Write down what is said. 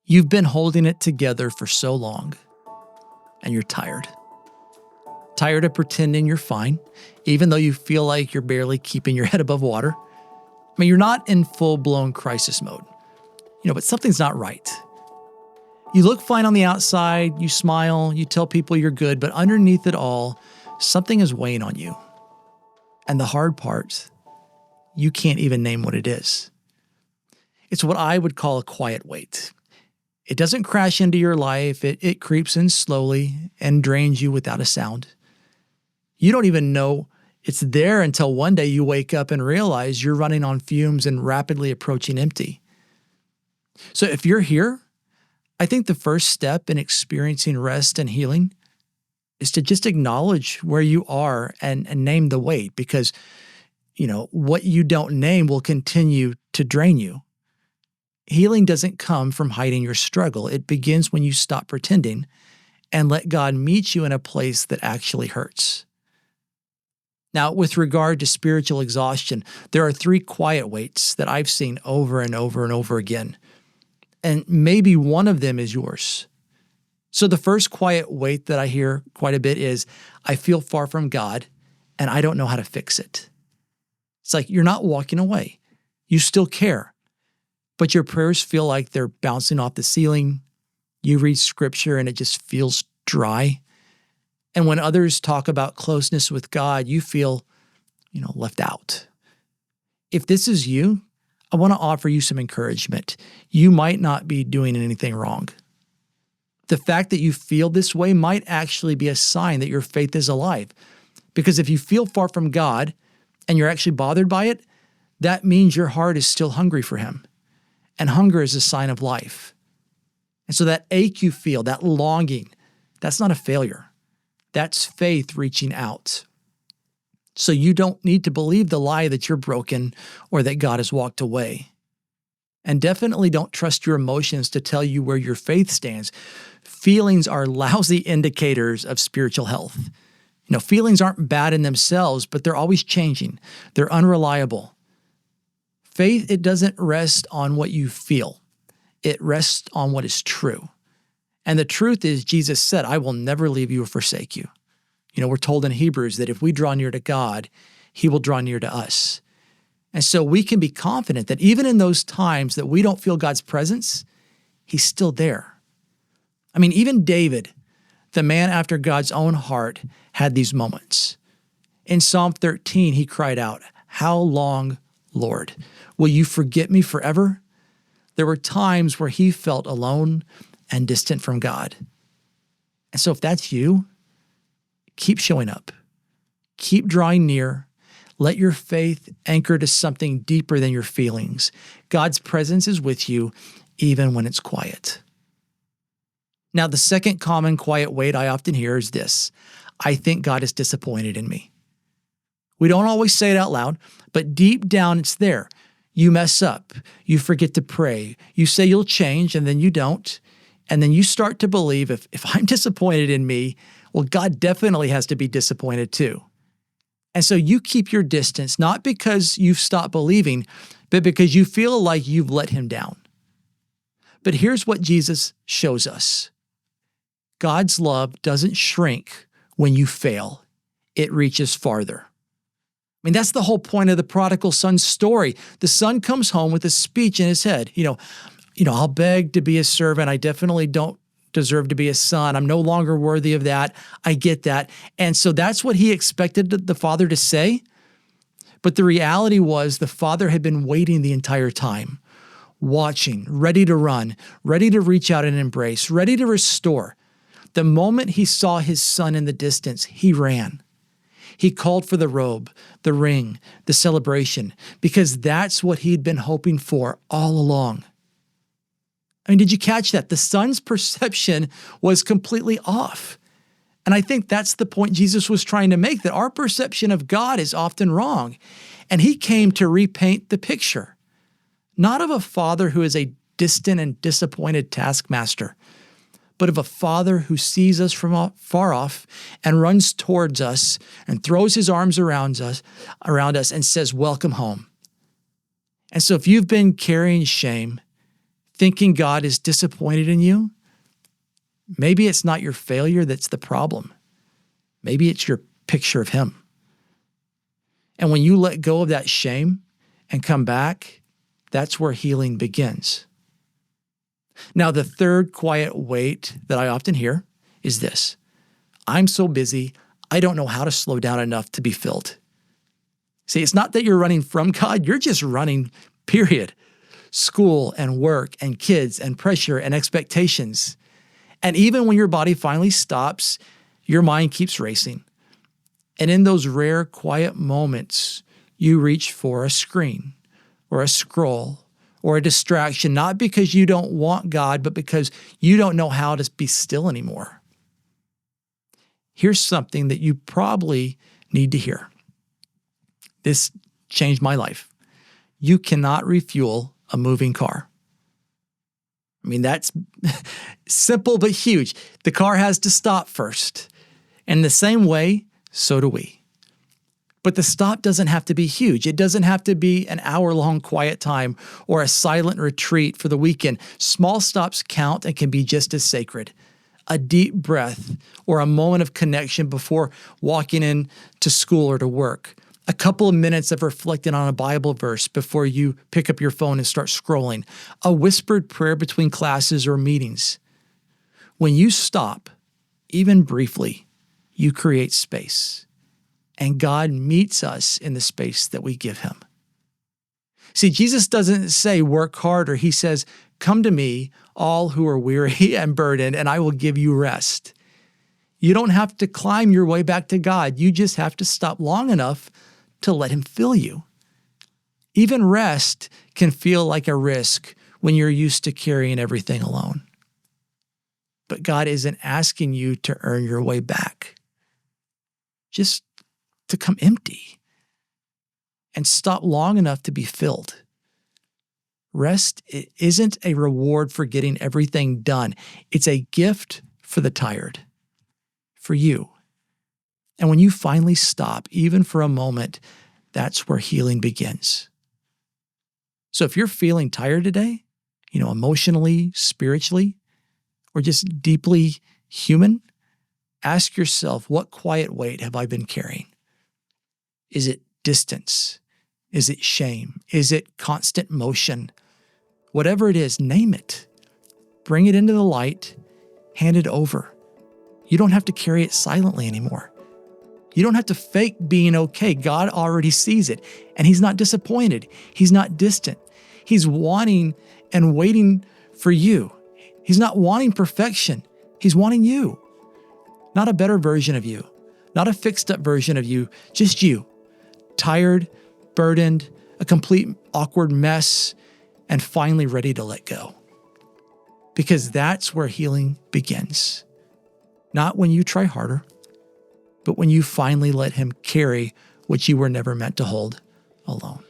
You've been holding it together for so long, and you're tired. Tired of pretending you're fine, even though you feel like you're barely keeping your head above water. I mean, you're not in full-blown crisis mode, but something's not right. You look fine on the outside, you smile, you tell people you're good, but underneath it all, something is weighing on you. And the hard part, you can't even name what it is. It's what I would call a quiet weight. It doesn't crash into your life. It creeps in slowly and drains you without a sound. You don't even know it's there until one day you wake up and realize you're running on fumes and rapidly approaching empty. So if you're here, I think the first step in experiencing rest and healing is to just acknowledge where you are and name the weight, because what you don't name will continue to drain you. Healing doesn't come from hiding your struggle. It begins when you stop pretending and let God meet you in a place that actually hurts. Now, with regard to spiritual exhaustion, there are 3 quiet weights that I've seen over and over and over again. And maybe one of them is yours. So the first quiet weight that I hear quite a bit is, I feel far from God and I don't know how to fix it. It's like you're not walking away. You still care. But your prayers feel like they're bouncing off the ceiling. You read scripture and it just feels dry. And when others talk about closeness with God, you feel, left out. If this is you, I want to offer you some encouragement. You might not be doing anything wrong. The fact that you feel this way might actually be a sign that your faith is alive. Because if you feel far from God and you're actually bothered by it, that means your heart is still hungry for Him. And hunger is a sign of life. And so that ache you feel, that longing, that's not a failure. That's faith reaching out. So you don't need to believe the lie that you're broken or that God has walked away. And definitely don't trust your emotions to tell you where your faith stands. Feelings are lousy indicators of spiritual health. Feelings aren't bad in themselves, but they're always changing. They're unreliable. Faith, it doesn't rest on what you feel. It rests on what is true. And the truth is, Jesus said, I will never leave you or forsake you. We're told in Hebrews that if we draw near to God, He will draw near to us. And so we can be confident that even in those times that we don't feel God's presence, He's still there. Even David, the man after God's own heart, had these moments. In Psalm 13, he cried out, "How long, Lord? Will you forget me forever?" There were times where he felt alone and distant from God. And so if that's you, keep showing up. Keep drawing near. Let your faith anchor to something deeper than your feelings. God's presence is with you even when it's quiet. Now, the second common quiet weight I often hear is this: I think God is disappointed in me. We don't always say it out loud, but deep down it's there. You mess up. You forget to pray. You say you'll change, and then you don't. And then you start to believe if I'm disappointed in me, well, God definitely has to be disappointed too. And so you keep your distance, not because you've stopped believing, but because you feel like you've let Him down. But here's what Jesus shows us. God's love doesn't shrink when you fail. It reaches farther. That's the whole point of the prodigal son's story. The son comes home with a speech in his head. I'll beg to be a servant. I definitely don't deserve to be a son. I'm no longer worthy of that. I get that. And so that's what he expected the father to say. But the reality was the father had been waiting the entire time, watching, ready to run, ready to reach out and embrace, ready to restore. The moment he saw his son in the distance, he ran. He called for the robe, the ring, the celebration, because that's what he'd been hoping for all along. Did you catch that? The son's perception was completely off. And I think that's the point Jesus was trying to make, that our perception of God is often wrong. And He came to repaint the picture, not of a father who is a distant and disappointed taskmaster, but of a father who sees us from far off and runs towards us and throws His arms around us and says, "Welcome home." And so if you've been carrying shame, thinking God is disappointed in you, maybe it's not your failure that's the problem. Maybe it's your picture of Him. And when you let go of that shame and come back, that's where healing begins. Now, the third quiet wait that I often hear is this: I'm so busy, I don't know how to slow down enough to be filled. See, it's not that you're running from God, you're just running, period. School and work and kids and pressure and expectations. And even when your body finally stops, your mind keeps racing. And in those rare, quiet moments, you reach for a screen or a scroll or a distraction, not because you don't want God, but because you don't know how to be still anymore. Here's something that you probably need to hear. This changed my life. You cannot refuel a moving car. I mean, that's simple but huge. The car has to stop first. And the same way, so do we. But the stop doesn't have to be huge. It doesn't have to be an hour-long quiet time or a silent retreat for the weekend. Small stops count and can be just as sacred. A deep breath or a moment of connection before walking in to school or to work. A couple of minutes of reflecting on a Bible verse before you pick up your phone and start scrolling. A whispered prayer between classes or meetings. When you stop, even briefly, you create space. And God meets us in the space that we give Him. See, Jesus doesn't say work harder. He says, come to me, all who are weary and burdened, and I will give you rest. You don't have to climb your way back to God. You just have to stop long enough to let Him fill you. Even rest can feel like a risk when you're used to carrying everything alone. But God isn't asking you to earn your way back. Just to come empty and stop long enough to be filled. Rest isn't a reward for getting everything done. It's a gift for the tired, for you. And when you finally stop, even for a moment, that's where healing begins. So if you're feeling tired today, emotionally, spiritually, or just deeply human, ask yourself, what quiet weight have I been carrying? Is it distance? Is it shame? Is it constant motion? Whatever it is, name it. Bring it into the light, hand it over. You don't have to carry it silently anymore. You don't have to fake being okay. God already sees it, and He's not disappointed. He's not distant. He's wanting and waiting for you. He's not wanting perfection. He's wanting you. Not a better version of you, not a fixed up version of you, just you. Tired, burdened, a complete awkward mess, and finally ready to let go. Because that's where healing begins. Not when you try harder, but when you finally let Him carry what you were never meant to hold alone.